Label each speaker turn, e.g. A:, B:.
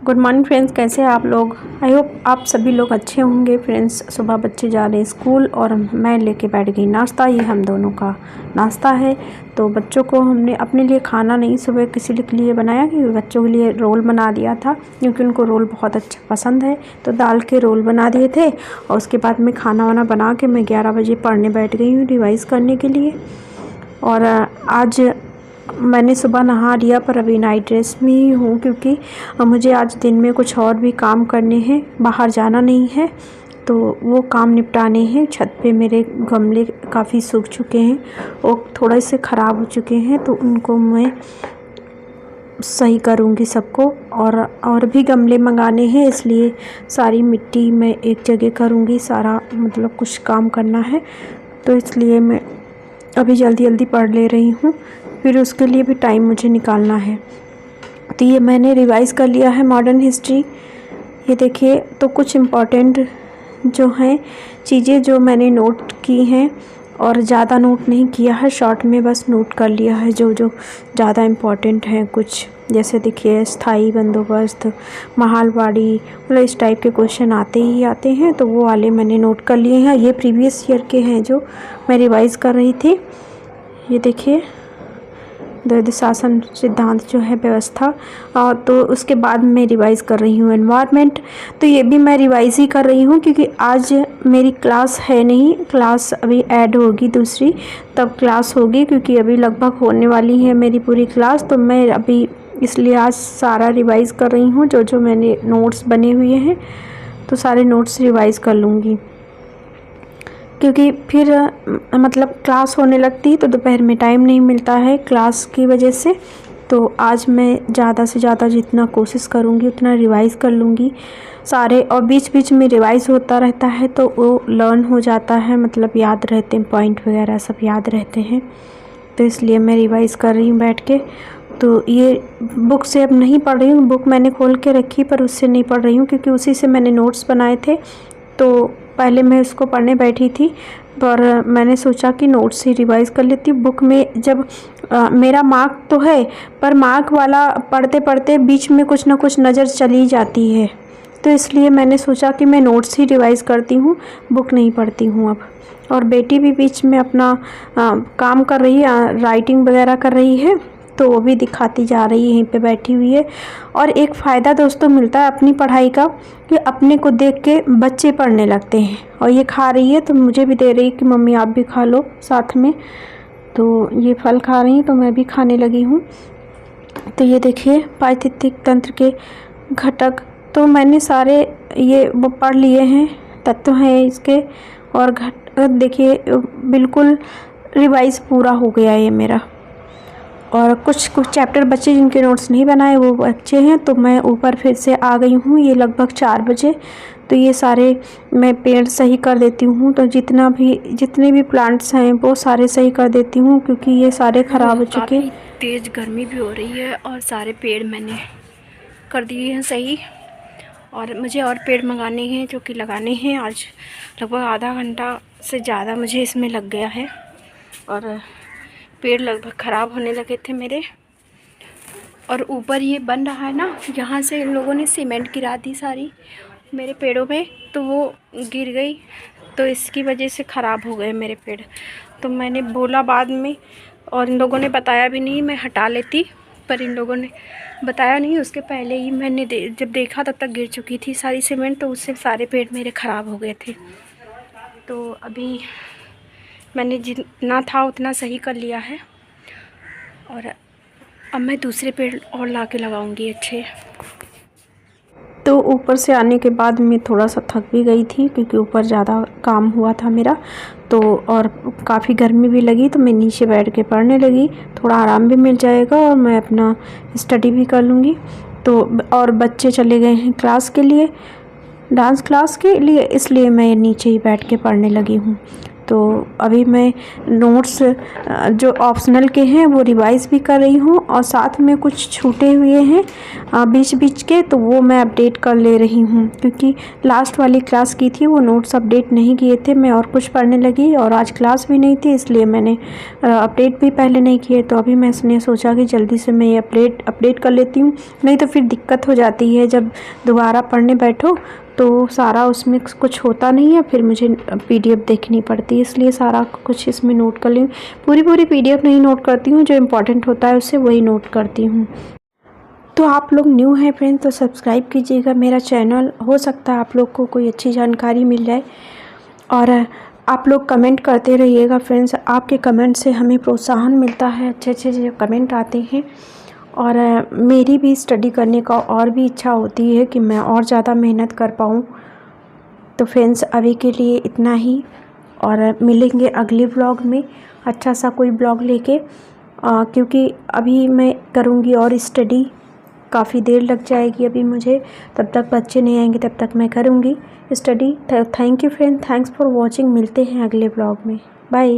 A: Good morning friends, कैसे हैं आप लोग। आई होप आप सभी लोग अच्छे होंगे। फ्रेंड्स, सुबह बच्चे जा रहे हैं स्कूल और मैं लेके बैठ गई नाश्ता। ये हम दोनों का नाश्ता है। तो बच्चों को हमने अपने लिए खाना नहीं सुबह किसी के लिए बनाया कि बच्चों के लिए रोल बना दिया था, क्योंकि उनको रोल बहुत अच्छा पसंद है। तो दाल के रोल बना दिए थे और उसके बाद में खाना वाना बना के मैं 11 बजे पढ़ने बैठ गई हूँ रिवाइज़ करने के लिए। और आज मैंने सुबह नहा लिया, पर अभी नाइट ड्रेस में ही हूँ, क्योंकि मुझे आज दिन में कुछ और भी काम करने हैं, बाहर जाना नहीं है। तो वो काम निपटाने हैं। छत पे मेरे गमले काफ़ी सूख चुके हैं और थोड़े से ख़राब हो चुके हैं, तो उनको मैं सही करूँगी सबको। और भी गमले मंगाने हैं, इसलिए सारी मिट्टी मैं एक जगह करूँगी। सारा मतलब कुछ काम करना है, तो इसलिए मैं अभी जल्दी जल्दी पढ़ ले रही हूँ, फिर उसके लिए भी टाइम मुझे निकालना है। तो ये मैंने रिवाइज़ कर लिया है मॉडर्न हिस्ट्री। ये देखिए, तो कुछ इम्पॉर्टेंट जो हैं चीज़ें जो मैंने नोट की हैं, और ज़्यादा नोट नहीं किया है, शॉर्ट में बस नोट कर लिया है जो जो ज़्यादा इम्पॉर्टेंट हैं। कुछ जैसे देखिए, स्थाई बंदोबस्त, महालवाड़ी, मतलब इस टाइप के क्वेश्चन आते ही आते हैं, तो वो वाले मैंने नोट कर लिए हैं। ये प्रीवियस ईयर के हैं जो मैं रिवाइज़ कर रही थी। ये देखिए, द्वैध शासन सिद्धांत जो है व्यवस्था, तो उसके बाद मैं रिवाइज़ कर रही हूँ एनवायरनमेंट। तो ये भी मैं रिवाइज़ ही कर रही हूँ, क्योंकि आज मेरी क्लास है नहीं, क्लास अभी ऐड होगी दूसरी, तब क्लास होगी, क्योंकि अभी लगभग होने वाली है मेरी पूरी क्लास। तो मैं अभी इसलिए आज सारा रिवाइज़ कर रही हूँ, जो जो मैंने नोट्स बने हुए हैं, तो सारे नोट्स रिवाइज़ कर लूँगी, क्योंकि फिर मतलब क्लास होने लगती है तो दोपहर में टाइम नहीं मिलता है क्लास की वजह से। तो आज मैं ज़्यादा से ज़्यादा जितना कोशिश करूँगी उतना रिवाइज़ कर लूँगी सारे, और बीच बीच में रिवाइज़ होता रहता है तो वो लर्न हो जाता है, मतलब याद रहते हैं, पॉइंट वगैरह सब याद रहते हैं। तो इसलिए मैं रिवाइज़ कर रही हूँ बैठ के। तो ये बुक से अब नहीं पढ़ रही हूँ, बुक मैंने खोल के रखी पर उससे नहीं पढ़ रही हूँ, क्योंकि उसी से मैंने नोट्स बनाए थे। तो पहले मैं उसको पढ़ने बैठी थी, पर मैंने सोचा कि नोट्स ही रिवाइज़ कर लेती हूँ। बुक में जब मेरा मार्क तो है, पर मार्क वाला पढ़ते पढ़ते बीच में कुछ ना कुछ नज़र चली जाती है, तो इसलिए मैंने सोचा कि मैं नोट्स ही रिवाइज़ करती हूँ, बुक नहीं पढ़ती हूँ अब। और बेटी भी बीच में अपना काम कर रही है, राइटिंग वगैरह कर रही है, तो वो भी दिखाती जा रही है, यहीं पे बैठी हुई है। और एक फ़ायदा दोस्तों मिलता है अपनी पढ़ाई का, कि अपने को देख के बच्चे पढ़ने लगते हैं। और ये खा रही है तो मुझे भी दे रही है कि मम्मी आप भी खा लो साथ में। तो ये फल खा रही हैं तो मैं भी खाने लगी हूँ। तो ये देखिए, पारिस्थितिक तंत्र के घटक तो मैंने सारे ये वो पढ़ लिए हैं, तत्व हैं इसके। और घटक देखिए, बिल्कुल रिवाइज़ पूरा हो गया है ये मेरा। और कुछ चैप्टर बच्चे जिनके नोट्स नहीं बनाए वो बच्चे हैं, तो मैं ऊपर फिर से आ गई हूँ। ये लगभग 4 बजे। तो ये सारे मैं पेड़ सही कर देती हूँ, तो जितने भी प्लांट्स हैं वो सारे सही कर देती हूँ, क्योंकि ये सारे ख़राब हो चुके हैं। तेज़ गर्मी भी हो रही है और सारे पेड़ मैंने कर दिए हैं सही, और मुझे और पेड़ मंगाने हैं जो कि लगाने हैं। आज लगभग आधा घंटा से ज़्यादा मुझे इसमें लग गया है, और पेड़ लगभग ख़राब होने लगे थे मेरे। और ऊपर ये बन रहा है ना, यहाँ से इन लोगों ने सीमेंट गिरा दी सारी मेरे पेड़ों पे, तो वो गिर गई, तो इसकी वजह से ख़राब हो गए मेरे पेड़। तो मैंने बोला बाद में, और इन लोगों ने बताया भी नहीं, मैं हटा लेती, पर इन लोगों ने बताया नहीं। उसके पहले ही मैंने जब देखा तब तक गिर चुकी थी सारी सीमेंट, तो उससे सारे पेड़ मेरे ख़राब हो गए थे। तो अभी मैंने जितना था उतना सही कर लिया है, और अब मैं दूसरे पेड़ और ला के लगाऊँगी अच्छे। तो ऊपर से आने के बाद मैं थोड़ा सा थक भी गई थी, क्योंकि ऊपर ज़्यादा काम हुआ था मेरा, तो और काफ़ी गर्मी भी लगी, तो मैं नीचे बैठ के पढ़ने लगी। थोड़ा आराम भी मिल जाएगा और मैं अपना स्टडी भी कर लूँगी। तो और बच्चे चले गए हैं क्लास के लिए, डांस क्लास के लिए, इसलिए मैं नीचे ही बैठ के पढ़ने लगी हूँ। तो अभी मैं नोट्स जो ऑप्शनल के हैं वो रिवाइज़ भी कर रही हूँ और साथ में कुछ छूटे हुए हैं बीच बीच के, तो वो मैं अपडेट कर ले रही हूँ क्योंकि लास्ट वाली क्लास की थी वो नोट्स अपडेट नहीं किए थे। मैं और कुछ पढ़ने लगी और आज क्लास भी नहीं थी, इसलिए मैंने अपडेट भी पहले नहीं किए। तो अभी मैंने सोचा कि जल्दी से मैं ये अपडेट कर लेती हूँ, नहीं तो फिर दिक्कत हो जाती है जब दोबारा पढ़ने बैठो तो सारा उसमें कुछ होता नहीं है, फिर मुझे पीडीएफ देखनी पड़ती है, इसलिए सारा कुछ इसमें नोट कर ली। पूरी पीडीएफ नहीं नोट करती हूँ, जो इम्पोर्टेंट होता है उससे वही नोट करती हूँ। तो आप लोग न्यू हैं फ्रेंड्स तो सब्सक्राइब कीजिएगा मेरा चैनल, हो सकता है आप लोग को कोई अच्छी जानकारी मिल जाए। और आप लोग कमेंट करते रहिएगा फ्रेंड्स, आपके कमेंट से हमें प्रोत्साहन मिलता है, अच्छे जो कमेंट आते हैं और मेरी भी स्टडी करने का और भी इच्छा होती है कि मैं और ज़्यादा मेहनत कर पाऊँ। तो फ्रेंड्स अभी के लिए इतना ही और मिलेंगे अगले ब्लॉग में अच्छा सा कोई ब्लॉग लेके, क्योंकि अभी मैं करूँगी और स्टडी, काफ़ी देर लग जाएगी अभी मुझे, तब तक बच्चे नहीं आएंगे तब तक मैं करूँगी study. Thank you friend, thanks for watching. मिलते हैं अगले ब्लॉग में, बाय।